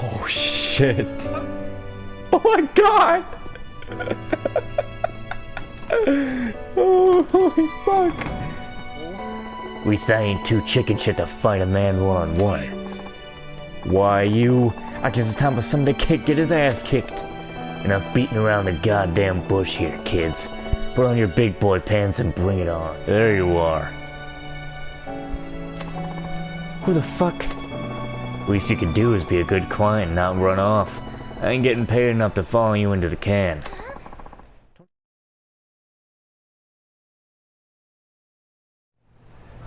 Oh shit. Oh my god! Oh holy fuck! At least I ain't too chicken shit to fight a man one-on-one. Why I guess it's time for some kid get his ass kicked. Enough beating around the goddamn bush here, kids. Put on your big boy pants and bring it on. There you are. Who the fuck? Least you can do is be a good client and not run off. I ain't getting paid enough to follow you into the can.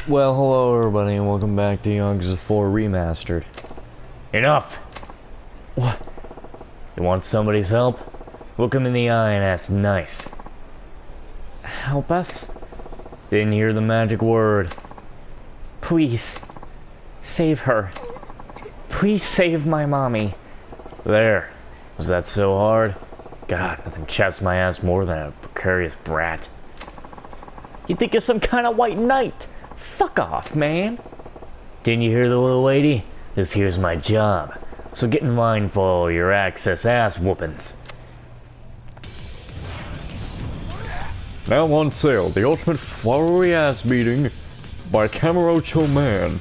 Well, hello everybody and welcome back to Yakuza 4 Remastered. Enough! What? You want somebody's help? Look him in the eye and ask nice. Help us? Didn't hear the magic word. Please. Save her. Please save my mommy. There. Was that so hard? God, nothing chaps my ass more than a precarious brat. You think you're some kind of white knight? Fuck off, man. Didn't you hear the little lady? This here's my job. So get in line for all your access ass whoopings. Now on sale, the ultimate flowery ass beating by Kamurocho Man.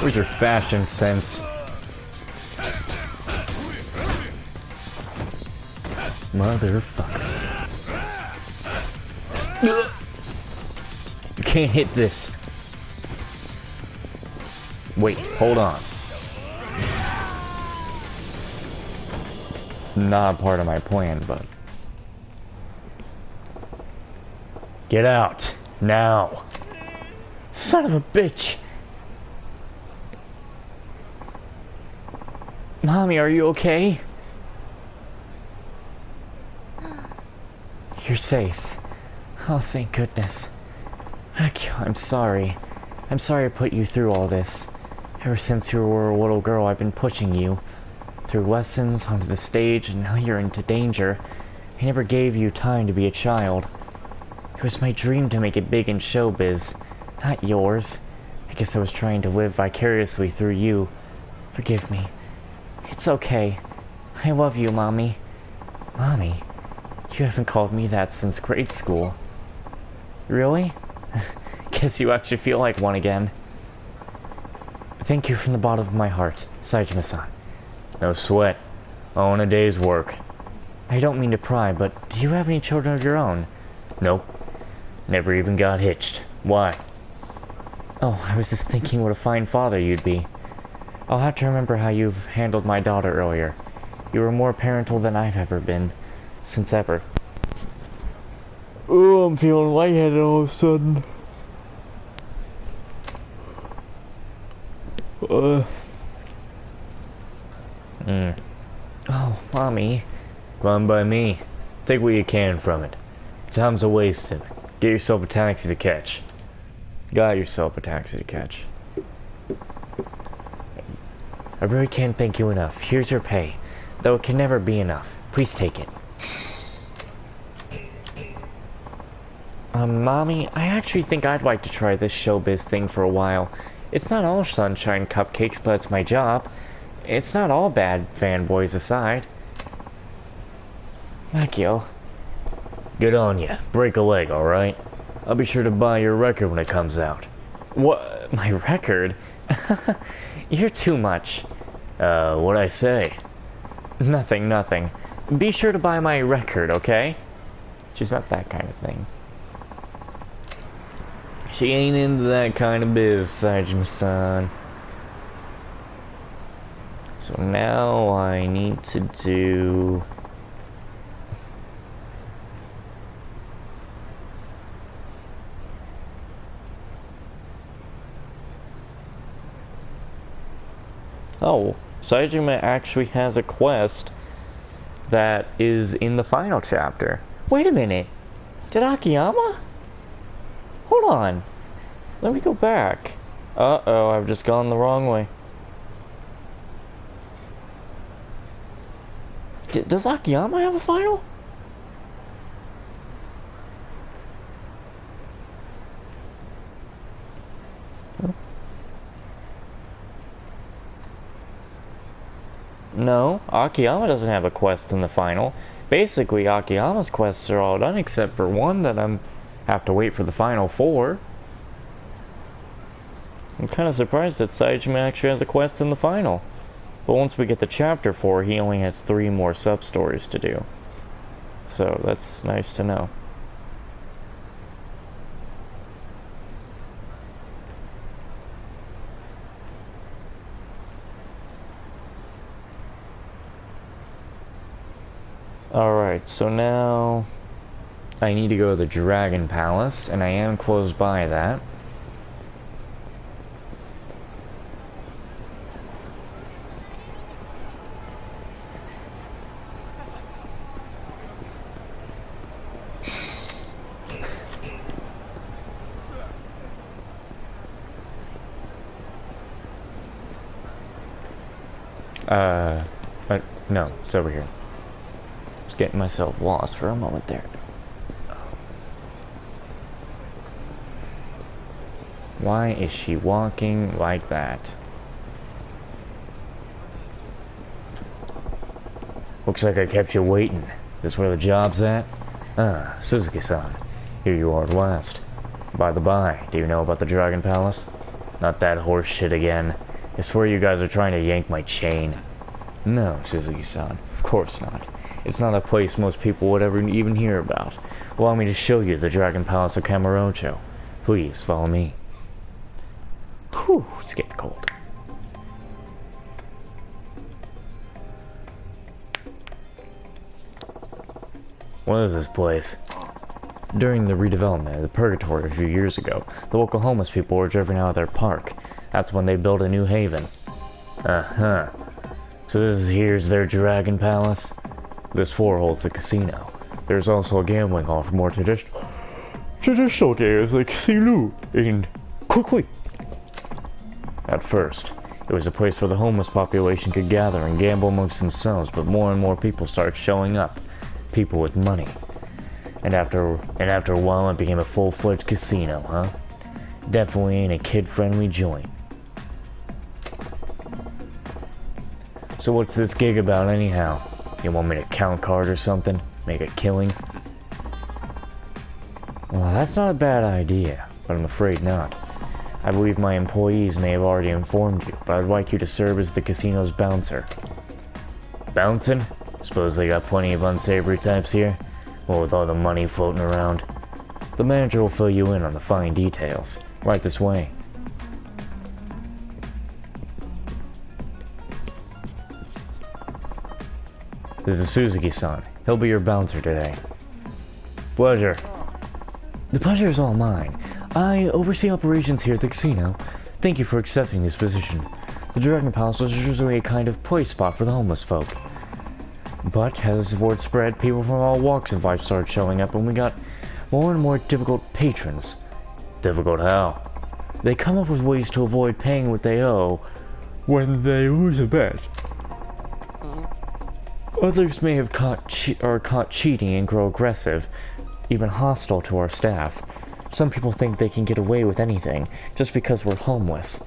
Where's your fashion sense? Motherfucker. You can't hit this. Wait, hold on. Not part of my plan, but... Get out, now. Son of a bitch. Mommy, are you okay? You're safe. Oh, thank goodness. I'm sorry. I'm sorry I put you through all this. Ever since you were a little girl, I've been pushing you. Through lessons, onto the stage, and now you're into danger. I never gave you time to be a child. It was my dream to make it big in showbiz, not yours. I guess I was trying to live vicariously through you. Forgive me. It's okay. I love you, Mommy. Mommy? You haven't called me that since grade school. Really? Guess you actually feel like one again. Thank you from the bottom of my heart, Saejima-san. No sweat. All in a day's work. I don't mean to pry, but do you have any children of your own? Nope. Never even got hitched. Why? Oh, I was just thinking what a fine father you'd be. I'll have to remember how you've handled my daughter earlier. You were more parental than I've ever been. Since ever. Oh, I'm feeling lightheaded all of a sudden. Oh, Mommy. Run by me. Take what you can from it. Time's a wasting. Get yourself a taxi to catch. Got yourself a taxi to catch. I really can't thank you enough. Here's your pay. Though it can never be enough. Please take it. Mommy, I actually think I'd like to try this showbiz thing for a while. It's not all sunshine cupcakes, but it's my job. It's not all bad, fanboys aside. Makio. Good on ya. Break a leg, alright? I'll be sure to buy your record when it comes out. What? My record? You're too much. What'd I say? Nothing, nothing. Be sure to buy my record, okay? She's not that kind of thing. She ain't into that kind of biz, Saejima-san. So now I need to do... Oh, Saejima actually has a quest that is in the final chapter. Wait a minute. Did Akiyama? Hold on. Let me go back. Uh-oh, I've just gone the wrong way. Does Akiyama have a final? No, Akiyama doesn't have a quest in the final. Basically, Akiyama's quests are all done except for one that have to wait for the final 4. I'm kind of surprised that Saejima actually has a quest in the final. But once we get to chapter 4, he only has 3 more sub-stories to do. So that's nice to know. Alright, so now I need to go to the Dragon Palace, and I am close by that. No, it's over here. Just getting myself lost for a moment there. Why is she walking like that? Looks like I kept you waiting. This where the job's at? Ah, Suzuki-san. Here you are at last. By the by, do you know about the Dragon Palace? Not that horse shit again. I swear you guys are trying to yank my chain. No, Suzuki-san. Of course not. It's not a place most people would ever even hear about. Allow me to show you the Dragon Palace of Kamurocho. Please, follow me. Whew, it's getting cold. What is this place? During the redevelopment of the Purgatory a few years ago, the local homeless people were driven out of their park. That's when they built a new haven. Uh-huh. So here's their Dragon Palace? This floor holds a casino. There's also a gambling hall for more traditional games like Silu and Quickly. At first, it was a place where the homeless population could gather and gamble amongst themselves, but more and more people started showing up. People with money. And after a while it became a full-fledged casino, huh? Definitely ain't a kid-friendly joint. So what's this gig about anyhow? You want me to count cards or something? Make a killing? Well, that's not a bad idea, but I'm afraid not. I believe my employees may have already informed you, but I'd like you to serve as the casino's bouncer. Bouncing? Suppose they got plenty of unsavory types here? Well, with all the money floating around. The manager will fill you in on the fine details. Right this way. This is Suzuki-san. He'll be your bouncer today. Pleasure. The pleasure is all mine. I oversee operations here at the casino. Thank you for accepting this position. The Dragon Palace was originally a kind of play spot for the homeless folk. But as the word spread, people from all walks of life started showing up, and we got more and more difficult patrons. Difficult how? They come up with ways to avoid paying what they owe when they lose a bet. Others may have caught cheating and grow aggressive, even hostile to our staff. Some people think they can get away with anything just because we're homeless.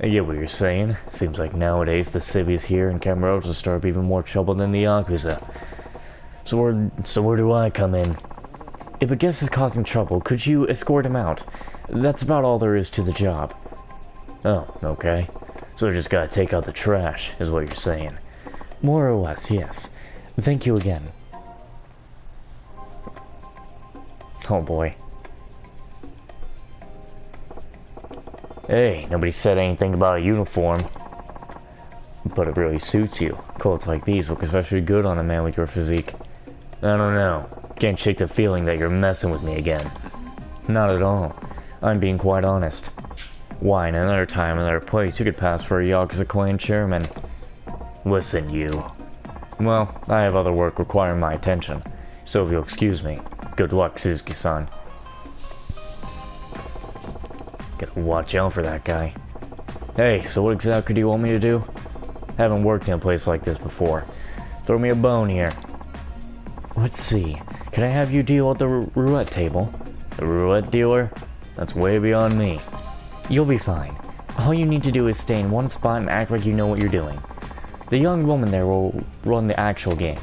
I get what you're saying. Seems like nowadays the civvies here in Kamurocho stir up even more trouble than the Yakuza. So where do I come in? If a guest is causing trouble, could you escort him out? That's about all there is to the job. Oh, okay. So I just gotta take out the trash, is what you're saying. More or less, yes. Thank you again. Oh boy. Hey, nobody said anything about a uniform. But it really suits you. Clothes like these look especially good on a man with your physique. I don't know. Can't shake the feeling that you're messing with me again. Not at all. I'm being quite honest. Why, in another time, another place, you could pass for a Yakuza clan chairman. Listen, you. Well, I have other work requiring my attention. So if you'll excuse me, good luck, Suzuki-san. Gotta watch out for that guy. Hey, so what exactly do you want me to do? Haven't worked in a place like this before. Throw me a bone here. Let's see. Can I have you deal at the roulette table? The roulette dealer? That's way beyond me. You'll be fine. All you need to do is stay in one spot and act like you know what you're doing. The young woman there will run the actual game.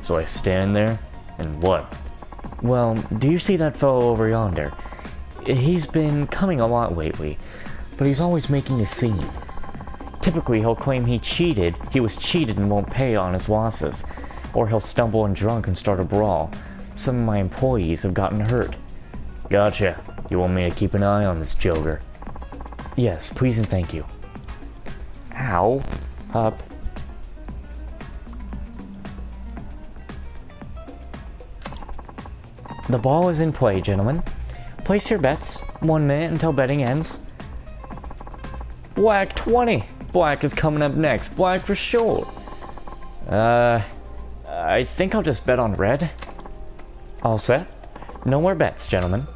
So I stand there, and what? Well, do you see that fellow over yonder? He's been coming a lot lately, but he's always making a scene. Typically, he'll claim he was cheated and won't pay on his losses. Or he'll stumble and drunk and start a brawl. Some of my employees have gotten hurt. Gotcha. You want me to keep an eye on this joker? Yes, please and thank you. Ow. Up. The ball is in play, gentlemen. Place your bets. 1 minute until betting ends. Black 20. Black is coming up next. Black for sure. I think I'll just bet on red. All set? No more bets, gentlemen.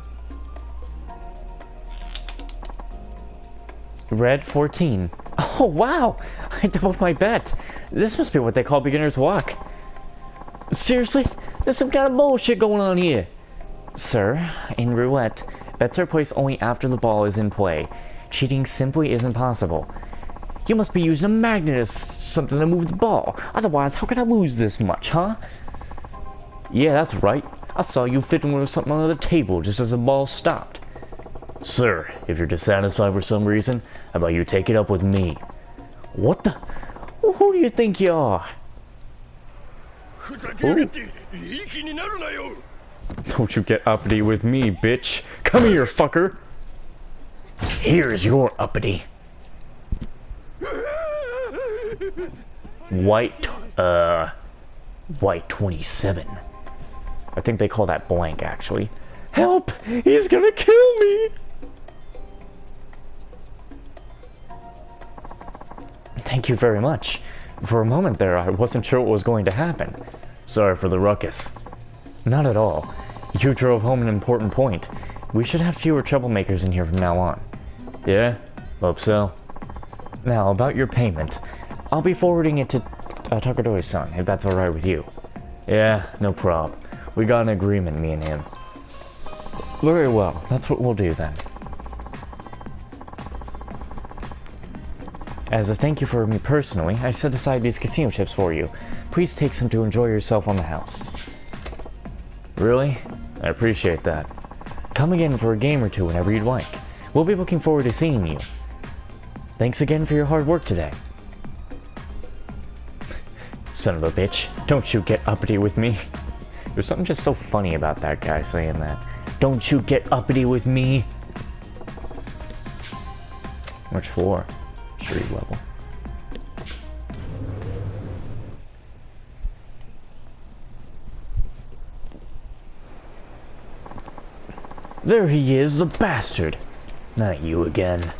Red 14. Oh, wow! I doubled my bet. This must be what they call beginner's luck. Seriously? There's some kind of bullshit going on here. Sir, in roulette, bets are placed only after the ball is in play. Cheating simply isn't possible. You must be using a magnet or something to move the ball. Otherwise, how could I lose this much, huh? Yeah, that's right. I saw you fiddling with something under the table just as the ball stopped. Sir, if you're dissatisfied for some reason, how about you take it up with me? What the? Who do you think you are? Ooh. Don't you get uppity with me, bitch. Come here, fucker. Here's your uppity. White 27. I think they call that blank, actually. Help! He's gonna kill me! Thank you very much. For a moment there, I wasn't sure what was going to happen. Sorry for the ruckus. Not at all. You drove home an important point. We should have fewer troublemakers in here from now on. Yeah? Hope so. Now, about your payment. I'll be forwarding it to Takadori-san, if that's alright with you. Yeah, no prob. We got an agreement, me and him. Very well, that's what we'll do then. As a thank you for me personally, I set aside these casino chips for you. Please take some to enjoy yourself on the house. Really? I appreciate that. Come again for a game or two whenever you'd like. We'll be looking forward to seeing you. Thanks again for your hard work today. Son of a bitch, don't you get uppity with me. There's something just so funny about that guy saying that. Don't you get uppity with me. Which floor? Street level. There he is, the bastard. Not you again.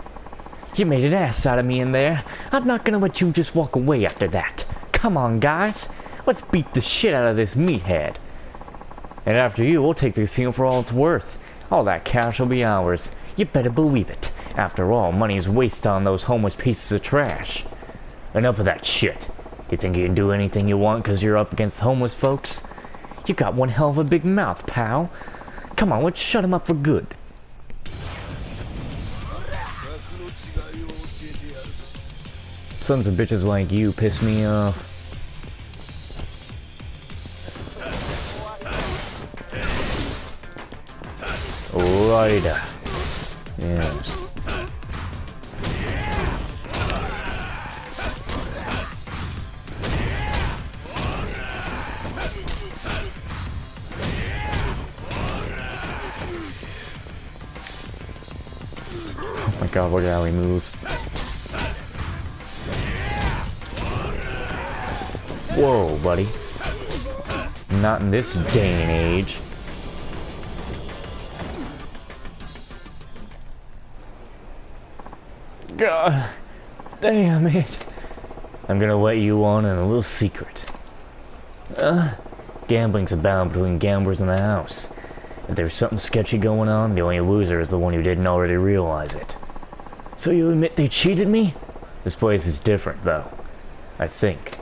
You made an ass out of me in there. I'm not gonna let you just walk away after that. Come on, guys. Let's beat the shit out of this meathead. And after you, we'll take the casino for all it's worth. All that cash will be ours. You better believe it. After all, money's wasted on those homeless pieces of trash. Enough of that shit. You think you can do anything you want because you're up against homeless folks? You got one hell of a big mouth, pal. Come on, let's shut him up for good. Sons of bitches like you piss me off. Alrighty. Yes. Oh my god, look at how he moves. Whoa, buddy. Not in this day and age. God damn it. I'm gonna let you on in a little secret. Gambling's a battle between gamblers in the house. If there's something sketchy going on, the only loser is the one who didn't already realize it. So you admit they cheated me? This place is different, though. I think.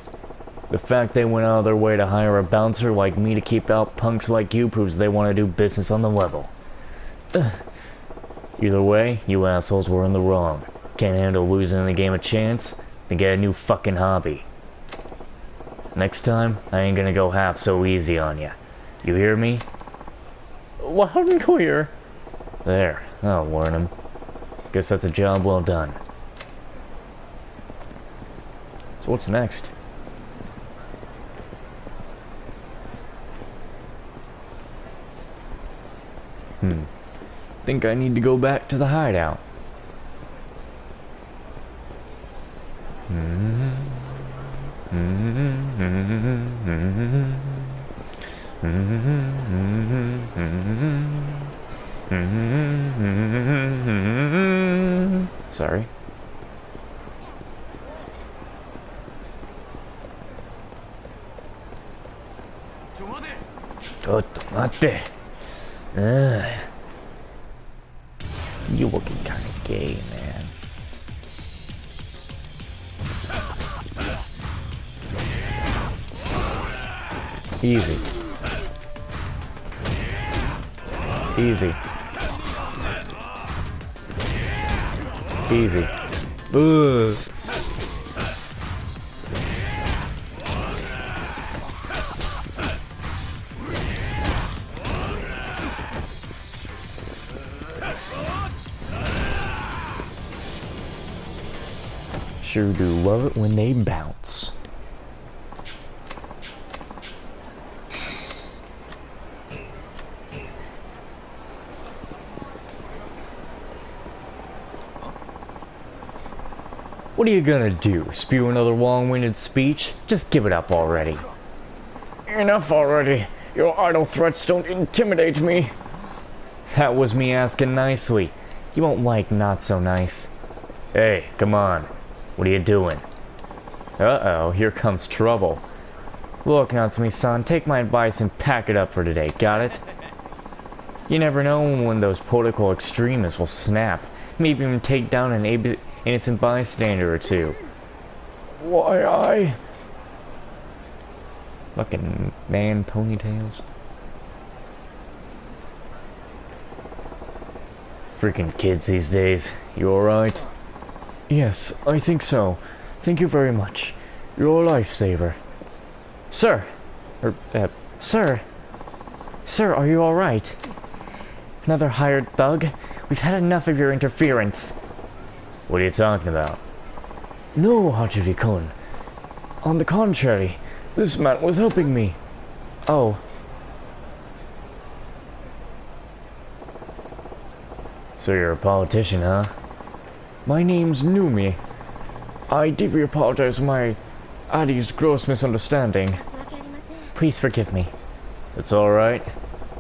The fact they went out of their way to hire a bouncer like me to keep out punks like you proves they want to do business on the level. Either way, you assholes were in the wrong. Can't handle losing the game a chance? Then get a new fucking hobby. Next time, I ain't gonna go half so easy on ya. You hear me? Loud and clear. There, I'll warn him. Guess that's a job well done. So what's next? Think I need to go back to the hideout. Sorry. Mate. You looking kind of gay, man. Easy. Easy. Easy. Ugh. Sure do love it when they bounce. What are you gonna do? Spew another long-winded speech? Just give it up already. Enough already. Your idle threats don't intimidate me. That was me asking nicely. You won't like not so nice. Hey, come on. What are you doing? Uh-oh, here comes trouble. Look, Natsumi-san, take my advice and pack it up for today, got it? You never know when those political extremists will snap. Maybe even take down an innocent bystander or two. Why, I... Fucking man ponytails. Freaking kids these days. You alright? Yes, I think so. Thank you very much. You're a lifesaver. Sir! Sir! Sir, are you alright? Another hired thug? We've had enough of your interference. What are you talking about? No, Hachiri-kun. On the contrary, this man was helping me. Oh. So you're a politician, huh? My name's Numi. I deeply apologize for my Adi's gross misunderstanding. Please forgive me. It's alright.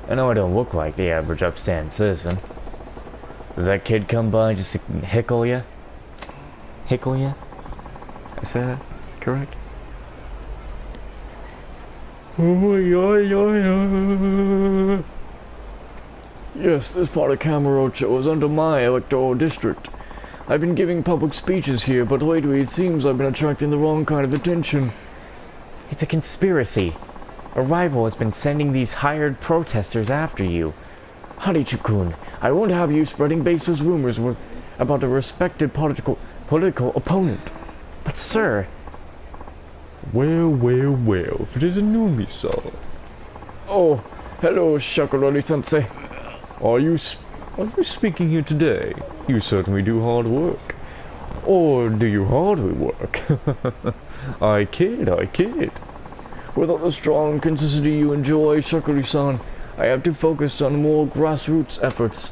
I know I don't look like the average upstanding citizen. Does that kid come by just to heckle ya? Heckle ya? I said that correct? Yes, this part of Kamurocho is under my electoral district. I've been giving public speeches here, but lately it seems I've been attracting the wrong kind of attention. It's a conspiracy. A rival has been sending these hired protesters after you. Harichu-kun, I won't have you spreading baseless rumors about a respected political opponent. But sir... Well, if it is a Numi-san. Oh, hello, Shakurori-sensei. Are you speaking here today? You certainly do hard work. Or do you hardly work? I kid. Without the strong consistency you enjoy, Shakuri-san, I have to focus on more grassroots efforts.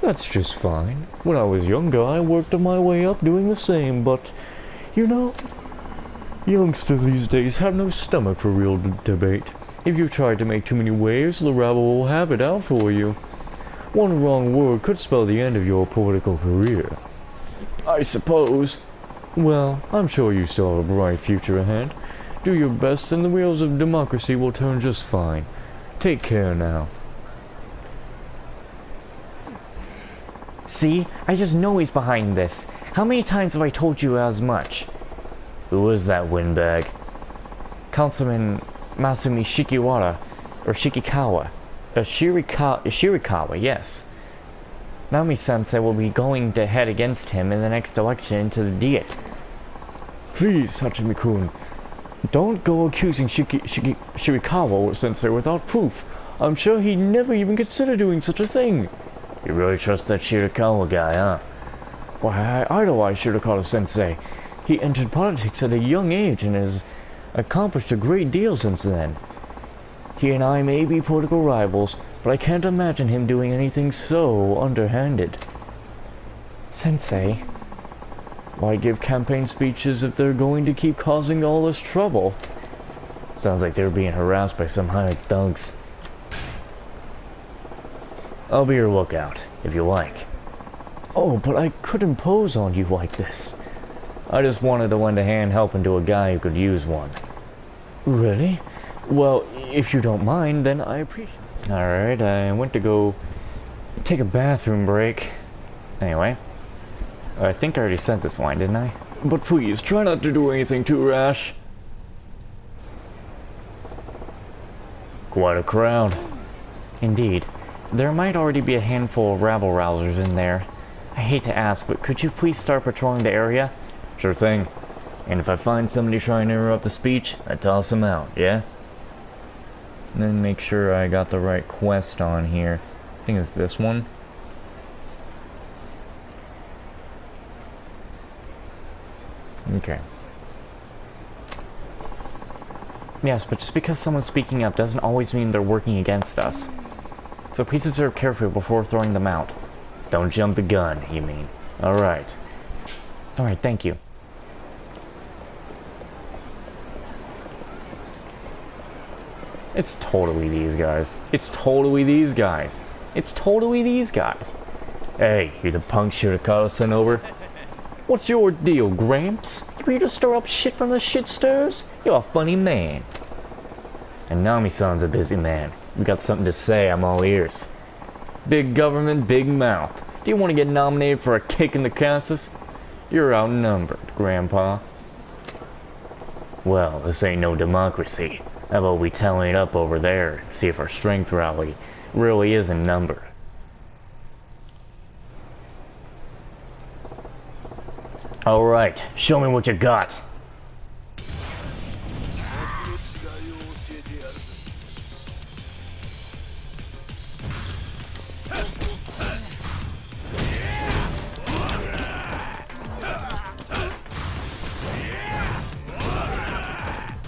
That's just fine. When I was younger, I worked my way up doing the same, but, you know, youngsters these days have no stomach for real debate. If you try to make too many waves, the rabble will have it out for you. One wrong word could spell the end of your political career. I suppose. Well, I'm sure you still have a bright future ahead. Do your best and the wheels of democracy will turn just fine. Take care now. See? I just know he's behind this. How many times have I told you as much? Who is that windbag? Councilman Masumi Shikiwara, or Shirikawa, yes. Nami-sensei will be going to head against him in the next election into the Diet. Please, Hachimi-kun, don't go accusing Shirikawa-sensei without proof. I'm sure he'd never even consider doing such a thing. You really trust that Shirikawa guy, huh? Why, I idolize Shirakawa-sensei. He entered politics at a young age and has accomplished a great deal since then. He and I may be political rivals, but I can't imagine him doing anything so underhanded. Sensei? Why give campaign speeches if they're going to keep causing all this trouble? Sounds like they're being harassed by some hired thugs. I'll be your lookout, if you like. Oh, but I couldn't impose on you like this. I just wanted to lend a hand helping to a guy who could use one. Really? Well, if you don't mind, then I appreciate it. Alright, I went to go take a bathroom break. Anyway, I think I already sent this line, didn't I? But please, try not to do anything too rash. Quite a crowd. Indeed. There might already be a handful of rabble-rousers in there. I hate to ask, but could you please start patrolling the area? Sure thing. And if I find somebody trying to interrupt the speech, I toss them out, yeah? And then make sure I got the right quest on here. I think it's this one. Okay. Yes, but just because someone's speaking up doesn't always mean they're working against us. So please observe carefully before throwing them out. Don't jump the gun, you mean. Alright. Alright, thank you. It's totally these guys. It's totally these guys. It's totally these guys. Hey, you the punk Shirakawa sent over? What's your deal, Gramps? You here to stir up shit from the shit stirs? You're a funny man. And Nami-san's a busy man. You got something to say, I'm all ears. Big government, big mouth. Do you want to get nominated for a kick in the cassis? You're outnumbered, Grandpa. Well, this ain't no democracy. How about we tally it up over there and see if our strength rally really is in number. Alright, show me what you got.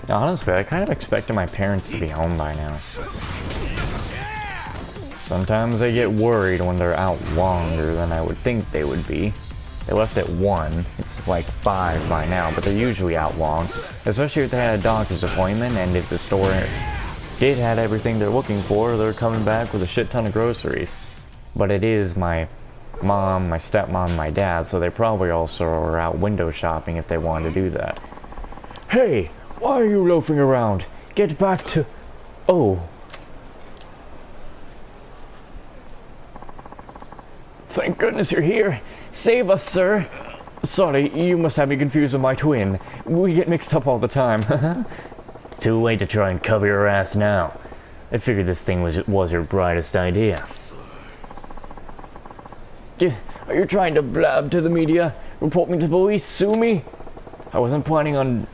Honestly, I kind of expected my parents to be home by now. Sometimes I get worried when they're out longer than I would think they would be. They left at 1. It's like 5 by now, but they're usually out long. Especially if they had a doctor's appointment, and if the store did have everything they're looking for, they're coming back with a shit ton of groceries. But it is my mom, my stepmom, my dad, so they probably also are out window shopping if they wanted to do that. Hey! Why are you loafing around? Get back to... Oh. Thank goodness you're here. Save us, sir. Sorry, you must have me confused with my twin. We get mixed up all the time. Too late to try and cover your ass now. I figured this thing was your brightest idea. Are you trying to blab to the media? Report me to police? Sue me? I wasn't planning on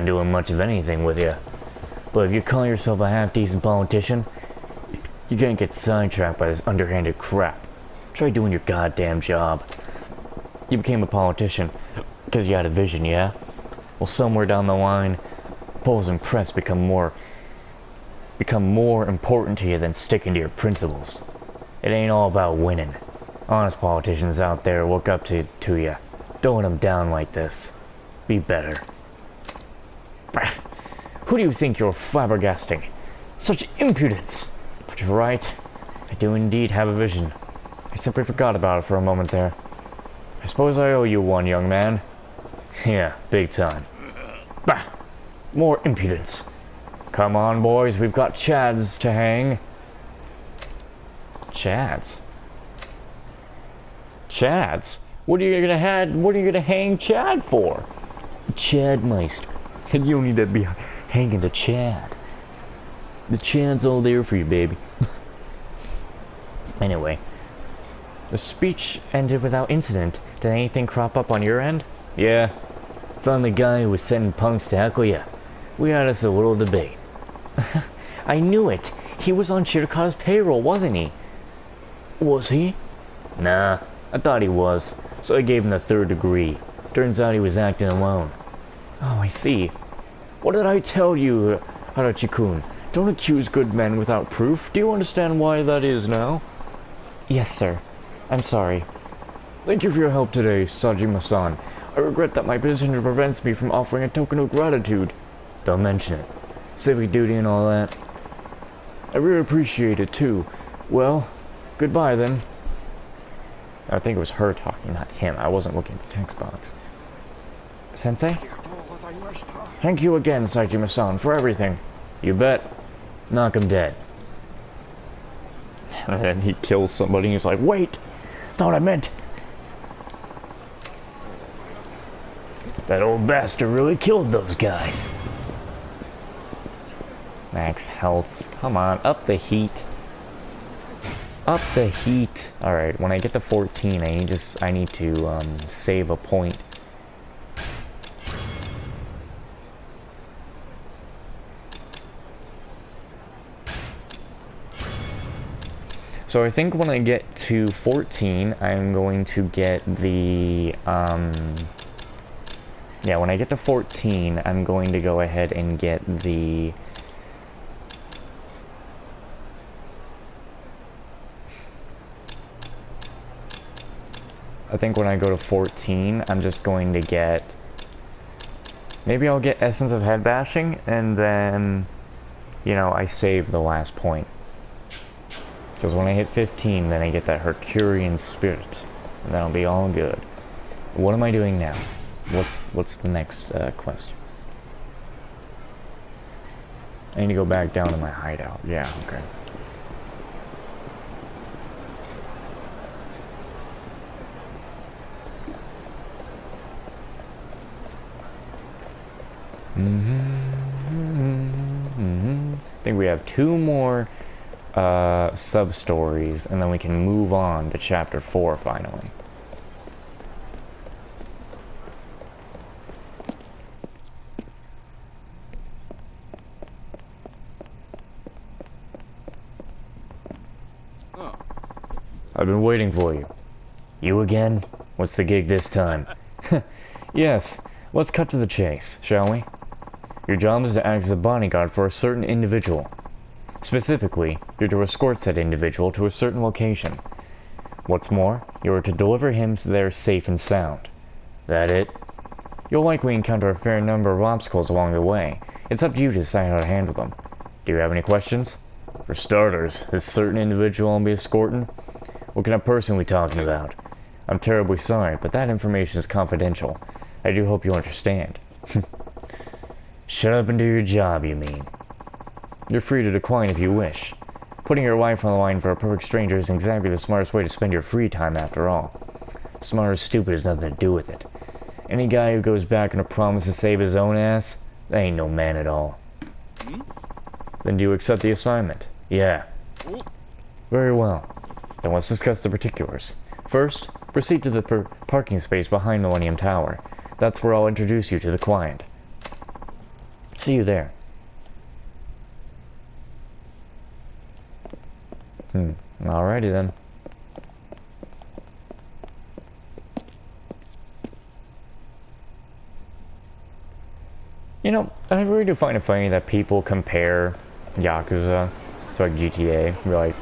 doing much of anything with you. But if you call yourself a half-decent politician, you're gonna get sidetracked by this underhanded crap. Try doing your goddamn job. You became a politician because you had a vision, yeah? Well, somewhere down the line, polls and press become more important to you than sticking to your principles. It ain't all about winning. Honest politicians out there look up to you. Don't let them down like this. Be better. Who do you think you're flabbergasting? Such impudence! But you're right. I do indeed have a vision. I simply forgot about it for a moment there. I suppose I owe you one, young man. Yeah, big time. Bah! More impudence. Come on, boys, we've got chads to hang. Chads? Chads? What are you gonna hang Chad for? Chad Meister. You need to be hanging the Chad. The Chad's all there for you, baby. Anyway, the speech ended without incident. Did anything crop up on your end? Yeah. Found the guy who was sending punks to heckle ya. We had us a little debate. I knew it. He was on Shiraka's payroll, wasn't he? Was he? Nah, I thought he was. So I gave him the 3rd degree. Turns out he was acting alone. Oh, I see. What did I tell you, Harachi-kun? Don't accuse good men without proof. Do you understand why that is now? Yes, sir. I'm sorry. Thank you for your help today, Sajima-san. I regret that my position prevents me from offering a token of gratitude. Don't mention it. Civic duty and all that. I really appreciate it, too. Well, goodbye, then. I think it was her talking, not him. I wasn't looking at the text box. Sensei? Thank you again, Sajima-san, for everything. You bet. Knock him dead. And then he kills somebody and he's like, wait! That's not what I meant! That old bastard really killed those guys. Max health. Come on, up the heat. Up the heat. Alright, when I get to 14, I need to save a point. So I think when I get to 14, I'm going to get the, yeah, when I get to 14, I'm going to go ahead and get the, I think when I go to 14, I'm just going to get, maybe I'll get Essence of Head Bashing, and then, you know, I save the last point. Because when I hit 15, then I get that Herculean Spirit. And that'll be all good. What am I doing now? What's the next quest? I need to go back down to my hideout. Yeah, okay. I think we have 2 more sub-stories, and then we can move on to chapter 4 finally. Oh. I've been waiting for you. You again? What's the gig this time? Yes, let's cut to the chase, shall we? Your job is to act as a bodyguard for a certain individual. Specifically, you're to escort said individual to a certain location. What's more, you are to deliver him there safe and sound. That it? You'll likely encounter a fair number of obstacles along the way. It's up to you to decide how to handle them. Do you have any questions? For starters, this certain individual I'll be escorting? What kind of person are we talking about? I'm terribly sorry, but that information is confidential. I do hope you understand. Shut up and do your job, you mean? You're free to decline if you wish. Putting your life on the line for a perfect stranger isn't exactly the smartest way to spend your free time after all. Smart or stupid has nothing to do with it. Any guy who goes back on a promise to save his own ass, that ain't no man at all. Then do you accept the assignment? Yeah. Very well. Then let's discuss the particulars. First, proceed to the parking space behind Millennium Tower. That's where I'll introduce you to the client. See you there. Alrighty then. You know, I really do find it funny that people compare Yakuza to like GTA. You're like,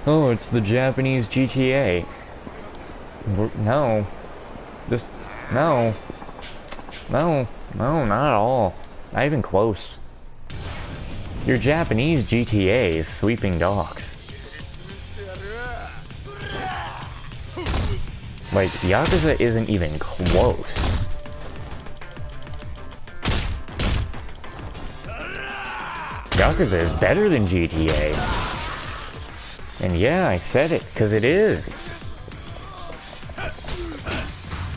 oh, it's the Japanese GTA. No. Just, no. No, not at all. Not even close. Your Japanese GTA is sweeping dogs. Like, Yakuza isn't even close. Yakuza is better than GTA. And yeah, I said it, because it is.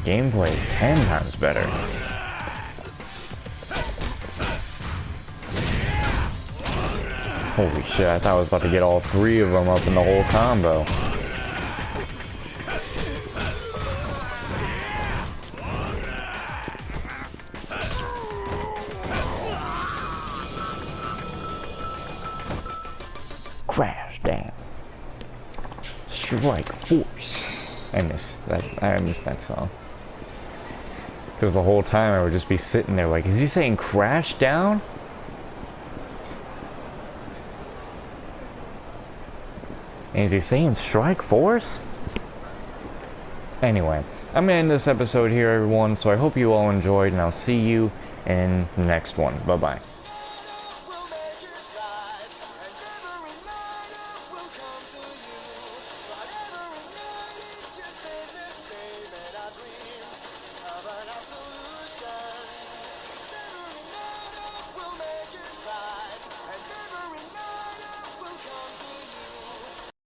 Gameplay is 10 times better. Holy shit, I thought I was about to get all three of them up in the whole combo. Crash down. Strike force. I miss that song. Because the whole time I would just be sitting there like, is he saying crash down? And is he saying strike force? Anyway, I'm gonna end this episode here, everyone, so I hope you all enjoyed, and I'll see you in the next one. Bye-bye.